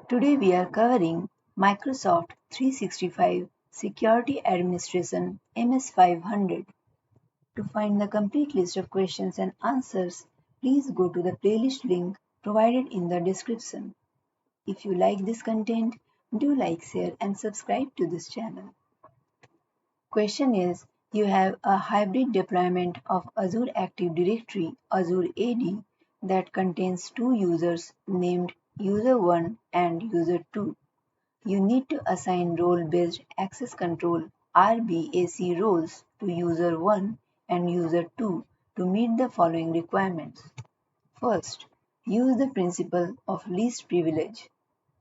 Today we are covering Microsoft 365 Security Administration MS-500. To find the complete list of questions and answers, please go to the playlist link provided in the description. If you like this content, do like, share and subscribe to this channel. Question is, you have a hybrid deployment of Azure Active Directory Azure AD that contains two users named User1 and User2. You need to assign role-based access control (RBAC) roles to User 1 and User 2 to meet the following requirements. First, use the principle of least privilege.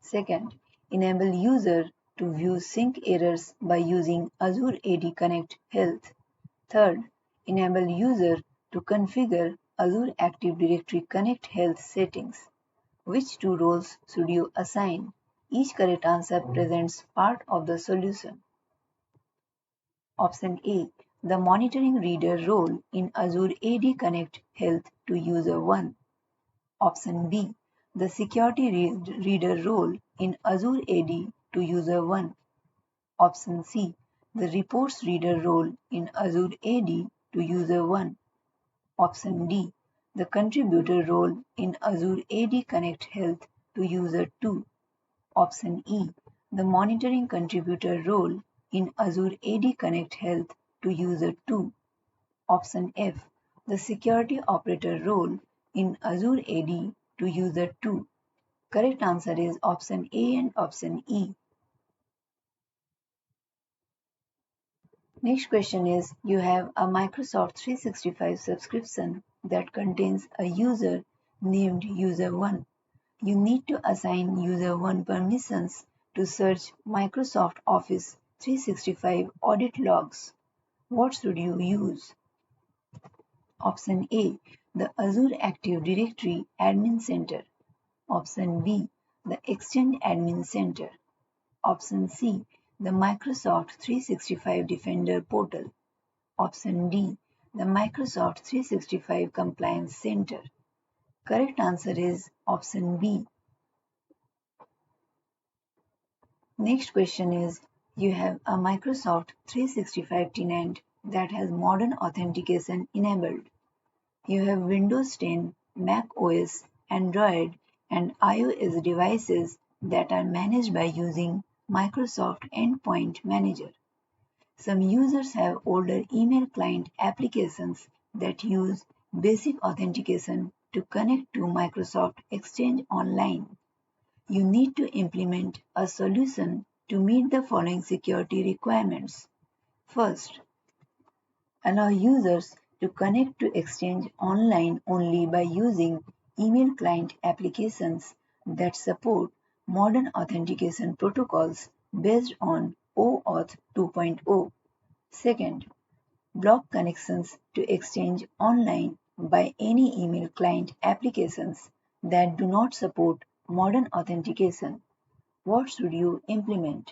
Second, enable user to view sync errors by using Azure AD Connect Health. Third, enable user to configure Azure Active Directory Connect Health settings. Which two roles should you assign? Each correct answer presents part of the solution. Option A. The monitoring reader role in Azure AD Connect Health to User 1. Option B. The security reader role in Azure AD to User 1. Option C. The reports reader role in Azure AD to User 1. Option D. The contributor role in Azure AD Connect Health to User 2. Option E. The monitoring contributor role in Azure AD Connect Health to User 2. Option F. The security operator role in Azure AD to User 2. Correct answer is option A and option E. Next question is, you have a Microsoft 365 subscription that contains a user named User1. You need to assign User1 permissions to search Microsoft Office 365 audit logs. What should you use? Option A. The Azure Active Directory Admin Center. Option B. The Exchange Admin Center. Option C. The Microsoft 365 Defender Portal. Option D. The Microsoft 365 Compliance Center. Correct answer is option B. Next question is, you have a Microsoft 365 tenant that has modern authentication enabled. You have Windows 10, Mac OS, Android, and iOS devices that are managed by using Microsoft Endpoint Manager. Some users have older email client applications that use basic authentication to connect to Microsoft Exchange Online. You need to implement a solution to meet the following security requirements. First, allow users to connect to Exchange Online only by using email client applications that support modern authentication protocols based on OAuth 2.0. Second, block connections to Exchange Online by any email client applications that do not support modern authentication. What should you implement?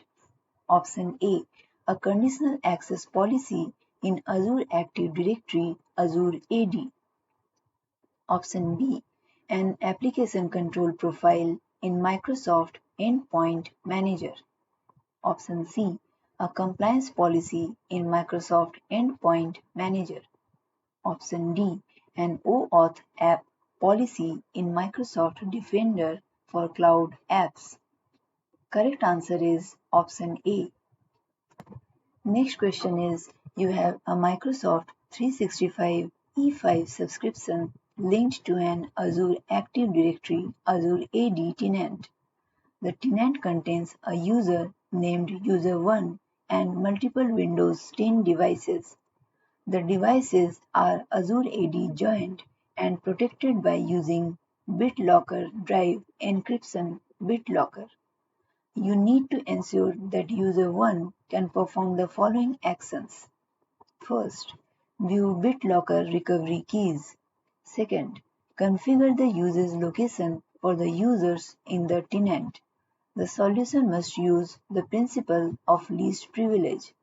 Option A. A conditional access policy in Azure Active Directory Azure AD. Option B. An application control profile in Microsoft Endpoint Manager. Option C. A compliance policy in Microsoft Endpoint Manager. Option D. An OAuth app policy in Microsoft Defender for Cloud Apps. Correct answer is option A. Next question is, you have a Microsoft 365 E5 subscription linked to an Azure Active Directory Azure AD tenant. The tenant contains a user named User1 and multiple Windows 10 devices. The devices are Azure AD joined and protected by using BitLocker Drive Encryption BitLocker. You need to ensure that User 1 can perform the following actions. First, view BitLocker recovery keys. Second, configure the user's location for the users in the tenant. The solution must use the principle of least privilege.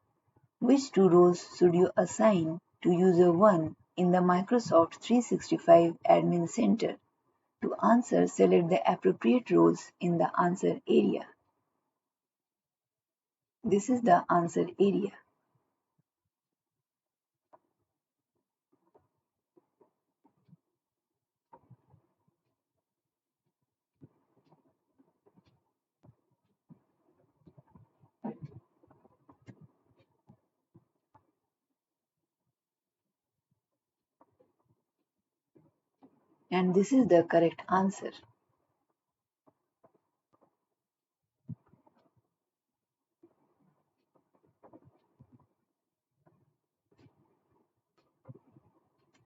Which two roles should you assign to User 1 in the Microsoft 365 Admin Center? To answer, select the appropriate rows in the answer area. This is the answer area. And this is the correct answer.